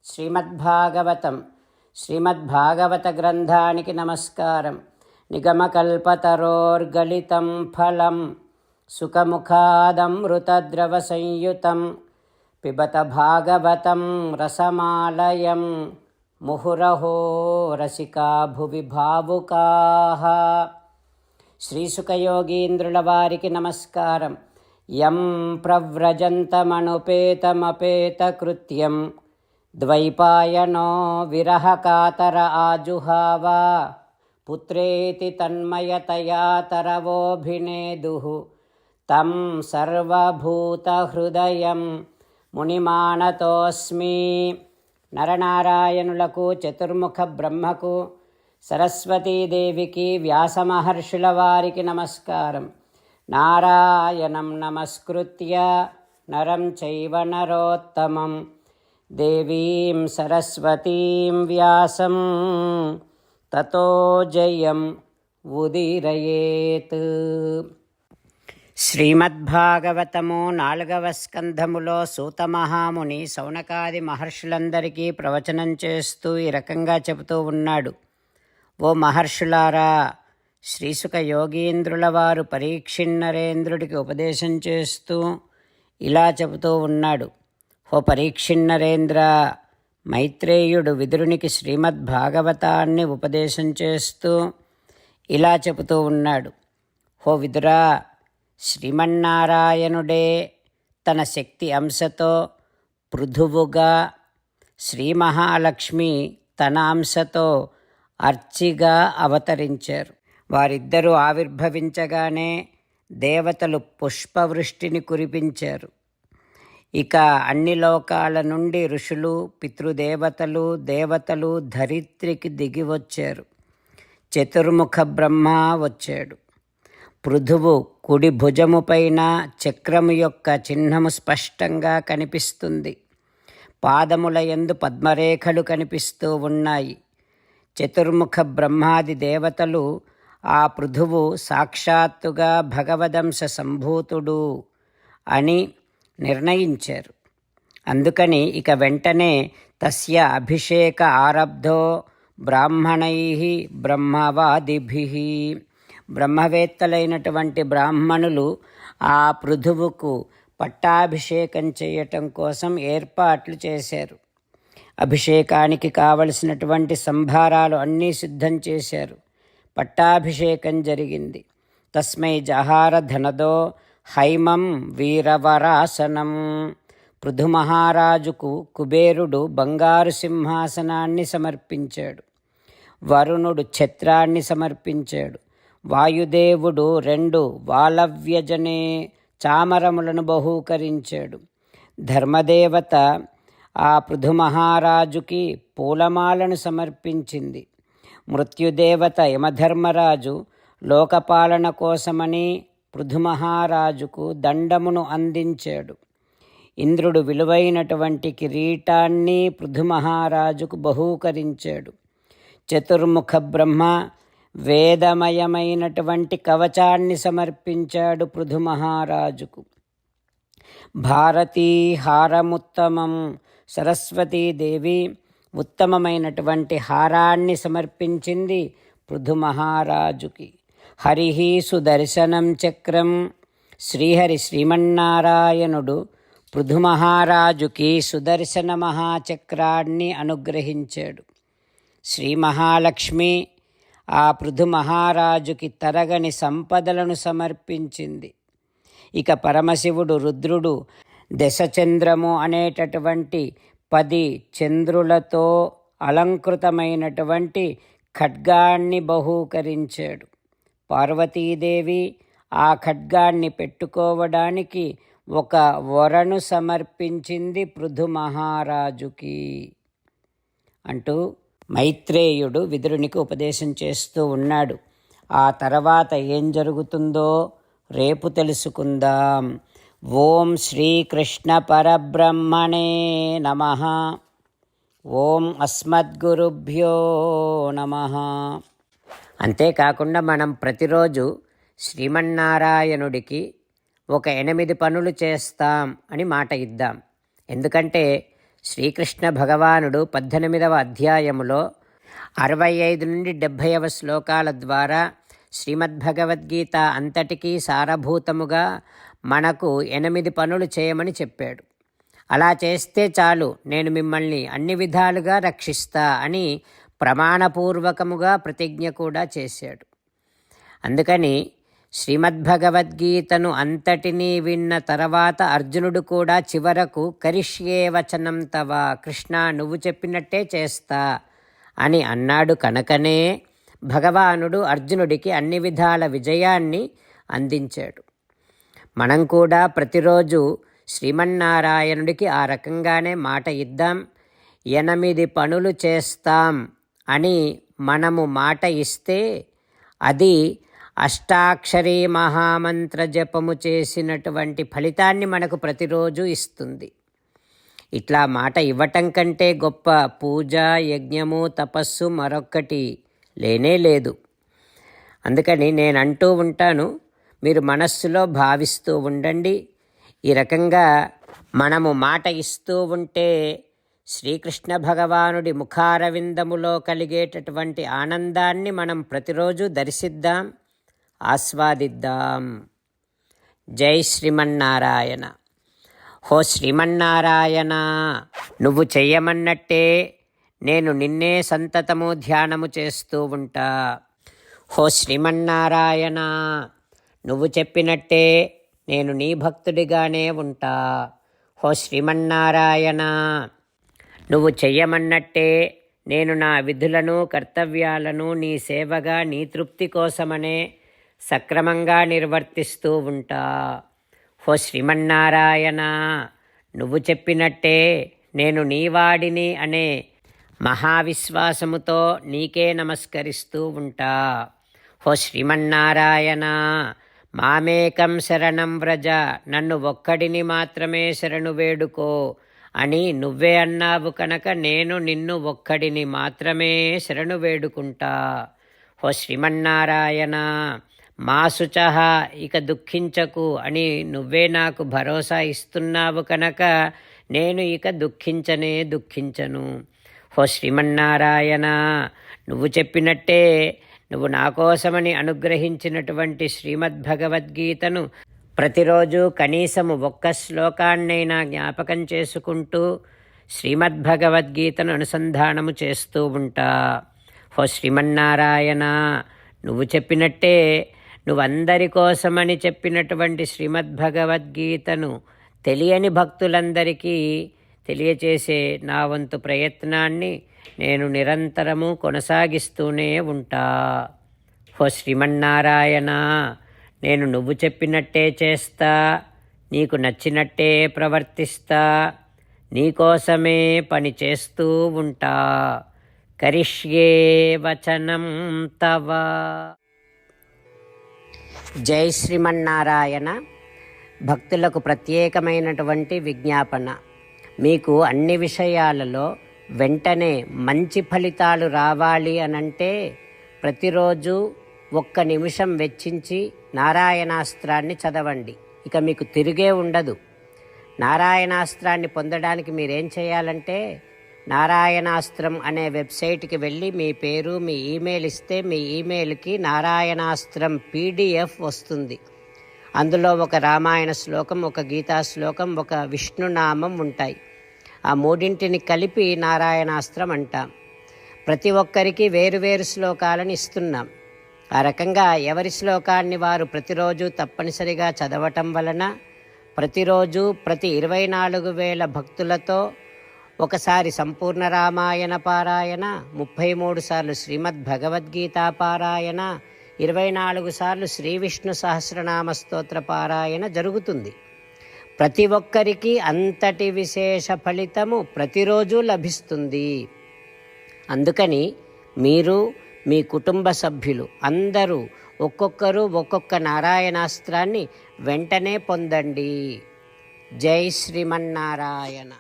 శ్రీమద్భాగవతం శ్రీమద్భాగవత గ్రంథానికి నమస్కారం. నిగమకల్పతరోర్గలితం ఫలం సుఖముఖాదమృతద్రవ సంయుతం పిబత భాగవతం రసమాలయం ముహురహో రసికా భువి భావుకాః. శ్రీసుఖయోగీంద్రుల వారికి నమస్కారం. యం ప్రవ్రజంతమనుపేతమపేతకృత్యం ద్వైపాయనో విరహకాతర ఆజుహావ పుత్రేతి తన్మయతయా తరవోభినేదుః తం సర్వభూతహృదయం మునిమానతోస్మి. నరనారాయణులకు, చతుర్ముఖ బ్రహ్మకు, సరస్వతీదేవికి, వ్యాసమహర్షుల వారికి నమస్కారం. నారాయణం నమస్కృత్య నరం చైవ నరోత్తమం దేవీం సరస్వతీం వ్యాసం తతో జయం ఉదీరయేత్. శ్రీమద్భాగవతము 4వ స్కంధములో సూతమహాముని శౌనకాది మహర్షులందరికీ ప్రవచనం చేస్తూ ఈ రకంగా చెబుతూ ఉన్నాడు. ఓ మహర్షులారా, శ్రీసుఖ యోగీంద్రుల వారు పరీక్షిన్నరేంద్రుడికి ఉపదేశం చేస్తూ ఇలా చెబుతూ ఉన్నాడు. ఓ పరీక్షిన్నరేంద్ర, మైత్రేయుడు విదురునికి శ్రీమద్భాగవతాన్ని ఉపదేశం చేస్తూ ఇలా చెబుతూ ఉన్నాడు. ఓ విదురా, శ్రీమన్నారాయణుడే తన శక్తి అంశతో పృథువుగా, శ్రీ మహాలక్ష్మి తన అంశతో అర్చిగా అవతరించారు. వారిద్దరూ ఆవిర్భవించగానే దేవతలు పుష్పవృష్టిని కురిపించారు. ఇక అన్ని లోకాల నుండి ఋషులు, పితృదేవతలు, దేవతలు ధరిత్రికి దిగి వచ్చారు. చతుర్ముఖ బ్రహ్మ వచ్చాడు. పృథువు కుడి భుజము పైన చక్రము యొక్క చిహ్నము స్పష్టంగా కనిపిస్తుంది. పాదముల యందు పద్మరేఖలు కనిపిస్తూ ఉన్నాయి. చతుర్ముఖ బ్రహ్మాది దేవతలు ఆ పృథువు సాక్షాత్తుగా భగవదంశ సంభూతుడు అని నిర్ణయించారు. అందుకని ఇక వెంటనే తస్య అభిషేక ఆరబ్ధో బ్రాహ్మణైః బ్రహ్మవాదిభిః. బ్రహ్మవేత్తలైనటువంటి బ్రాహ్మణులు ఆ పృథువుకు పట్టాభిషేకం చేయటం కోసం ఏర్పాట్లు చేశారు. అభిషేకానికి కావలసినటువంటి సంభారాలు అన్నీ సిద్ధం చేశారు. పట్టాభిషేకం జరిగింది. తస్మై జహార ధనదో హైమం వీరవరాసనం. పృథు మహారాజుకు కుబేరుడు బంగారు సింహాసనాన్ని సమర్పించాడు. వరుణుడు ఛత్రాన్ని సమర్పించాడు. వాయుదేవుడు 2 వాలవ్యజనే చామరములను బహూకరించాడు. ధర్మదేవత ఆ పృథు మహారాజుకి పూలమాలను సమర్పించింది. మృత్యుదేవత యమధర్మరాజు లోకపాలన కోసమని పృథు మహారాజుకు దండమును అందించాడు. ఇంద్రుడు విలువైనటువంటి కిరీటాన్ని పృథు మహారాజుకు బహూకరించాడు. చతుర్ముఖ బ్రహ్మ వేదమయమైనటువంటి కవచాన్ని సమర్పించాడు పృథు మహారాజుకు. భారతీ హారముత్తమం. సరస్వతీదేవి ఉత్తమమైనటువంటి హారాన్ని సమర్పించింది పృథు మహారాజుకి. హరి సుదర్శనం చక్రం. శ్రీహరి శ్రీమన్నారాయణుడు పృథు మహారాజుకి సుదర్శన మహాచక్రాన్ని అనుగ్రహించాడు. శ్రీ మహాలక్ష్మి ఆ పృథు మహారాజుకి తరగని సంపదలను సమర్పించింది. ఇక పరమశివుడు రుద్రుడు దశచంద్రము అనేటటువంటి 10 చంద్రులతో అలంకృతమైనటువంటి ఖడ్గాన్ని బహూకరించాడు. పార్వతీదేవి ఆ ఖడ్గాన్ని పెట్టుకోవడానికి ఒక వరను సమర్పించింది పృథు మహారాజుకి అంటూ మైత్రేయుడు విదురునికి ఉపదేశం చేస్తూ ఉన్నాడు. ఆ తర్వాత ఏం జరుగుతుందో రేపు తెలుసుకుందాం. ఓం శ్రీకృష్ణ పరబ్రహ్మణే నమః. ఓం అస్మద్గురుభ్యో నమః. అంతేకాకుండా మనం ప్రతిరోజు శ్రీమన్నారాయణుడికి ఒక 8 పనులు చేస్తాం అని మాట ఇద్దాం. ఎందుకంటే శ్రీకృష్ణ భగవానుడు 18వ అధ్యాయములో 65 నుండి 70వ శ్లోకాల ద్వారా శ్రీమద్భగవద్గీత అంతటికీ సారభూతముగా మనకు 8 పనులు చేయమని చెప్పాడు. అలా చేస్తే చాలు, నేను మిమ్మల్ని అన్ని విధాలుగా రక్షిస్తా అని ప్రమాణపూర్వకముగా ప్రతిజ్ఞ కూడా చేశాడు. అందుకని శ్రీమద్భగవద్గీతను అంతటినీ విన్న తర్వాత అర్జునుడు కూడా చివరకు కరిష్యే వచనం తవ, కృష్ణ నువ్వు చెప్పినట్టే చేస్తా అని అన్నాడు. కనుకనే భగవానుడు అర్జునుడికి అన్ని విధాల విజయాన్ని అందించాడు. మనం కూడా ప్రతిరోజు శ్రీమన్నారాయణుడికి ఆ రకంగానే మాట ఇద్దాం. 8 పనులు చేస్తాం అని మనము మాట ఇస్తే అది అష్టాక్షరీ మహామంత్ర జపము చేసినటువంటి ఫలితాన్ని మనకు ప్రతిరోజు ఇస్తుంది. ఇట్లా మాట ఇవ్వటం కంటే గొప్ప పూజ, యజ్ఞము, తపస్సు మరొక్కటి లేనే లేదు. అందుకని నేను అంటూ ఉంటాను, మీరు మనస్సులో భావిస్తూ ఉండండి. ఈ రకంగా మనము మాట ఇస్తూ ఉంటే శ్రీకృష్ణ భగవానుడి ముఖారవిందములో కలిగేటటువంటి ఆనందాన్ని మనం ప్రతిరోజు దర్శిద్దాం, ఆస్వాదిద్దాం. జై శ్రీమన్నారాయణ. హో శ్రీమన్నారాయణ, నువ్వు చెయ్యమన్నట్టే నేను నిన్నే సంతతము ధ్యానము చేస్తూ ఉంటా. హో శ్రీమన్నారాయణ, నువ్వు చెప్పినట్టే నేను నీ భక్తుడిగానే ఉంటా. హో శ్రీమన్నారాయణ, నువ్వు చెయ్యమన్నట్టే నేను నా విధులను, కర్తవ్యాలను నీ సేవగా, నీ తృప్తి కోసమనే సక్రమంగా నిర్వర్తిస్తూ ఉంటా. హో శ్రీమన్నారాయణ, నువ్వు చెప్పినట్టే నేను నీవాడిని అనే మహావిశ్వాసముతో నీకే నమస్కరిస్తూ ఉంటా. హో శ్రీమన్నారాయణ, మామేకం శరణం వ్రజ, నన్ను ఒక్కడిని మాత్రమే శరణు వేడుకో అని నువ్వే అన్నావు కనుక నేను నిన్ను ఒక్కడిని మాత్రమే శరణు వేడుకుంటా. హో శ్రీమన్నారాయణ, మా శుచః, ఇక దుఃఖించకు అని నువ్వే నాకు భరోసా ఇస్తున్నావు కనుక నేను ఇక దుఃఖించను. హో శ్రీమన్నారాయణ, నువ్వు చెప్పినట్టే నువ్వు నా కోసమని అనుగ్రహించినటువంటి శ్రీమద్భగవద్గీతను ప్రతిరోజు కనీసము 1 శ్లోకాన్నైనా జ్ఞాపకం చేసుకుంటూ శ్రీమద్భగవద్గీతను అనుసంధానము చేస్తూ ఉంటా. హో శ్రీమన్నారాయణ, నువ్వు చెప్పినట్టే నువ్వందరి కోసమని చెప్పినటువంటి శ్రీమద్భగవద్గీతను తెలియని భక్తులందరికీ తెలియచేసే నా వంతు ప్రయత్నాన్ని నేను నిరంతరము కొనసాగిస్తూనే ఉంటా. హో శ్రీమన్నారాయణ, నేను నువ్వు చెప్పినట్టే చేస్తా, నీకు నచ్చినట్టే ప్రవర్తిస్తా, నీకోసమే పని చేస్తూ ఉంటా. కరిష్యే వచనం తవ. జై శ్రీమన్నారాయణ. భక్తులకు ప్రత్యేకమైనటువంటి విజ్ఞాపన. మీకు అన్ని విషయాలలో వెంటనే మంచి ఫలితాలు రావాలి అనంటే ప్రతిరోజు 1 నిమిషం వెచ్చించి నారాయణాస్త్రాన్ని చదవండి. ఇక మీకు తిరిగే ఉండదు. నారాయణాస్త్రాన్ని పొందడానికి మీరేం చేయాలంటే నారాయణాస్త్రం అనే వెబ్సైట్కి వెళ్ళి మీ పేరు, మీ ఈమెయిల్ ఇస్తే మీ ఈమెయిల్కి నారాయణాస్త్రం PDF వస్తుంది. అందులో ఒక రామాయణ శ్లోకం, ఒక గీతా శ్లోకం, ఒక విష్ణునామం ఉంటాయి. ఆ 3ంటిని కలిపి నారాయణాస్త్రం అంటాం. ప్రతి ఒక్కరికి వేరువేరు శ్లోకాలను ఇస్తున్నాం. ఆ రకంగా ఎవరి శ్లోకాన్ని వారు ప్రతిరోజు తప్పనిసరిగా చదవటం వలన ప్రతిరోజు ప్రతి 24,000 భక్తులతో ఒకసారి సంపూర్ణ రామాయణ పారాయణ, 33 సార్లు శ్రీమద్భగవద్గీత పారాయణ, 24 సార్లు శ్రీ విష్ణు సహస్రనామ స్తోత్ర పారాయణ జరుగుతుంది. ప్రతి ఒక్కరికి అంతటి విశేష ఫలితము ప్రతిరోజు లభిస్తుంది. అందుకని మీరు, మీ కుటుంబ సభ్యులు అందరూ ఒక్కొక్కరు ఒక్కొక్క నారాయణాస్త్రాన్ని వెంటనే పొందండి. జై శ్రీమన్నారాయణ.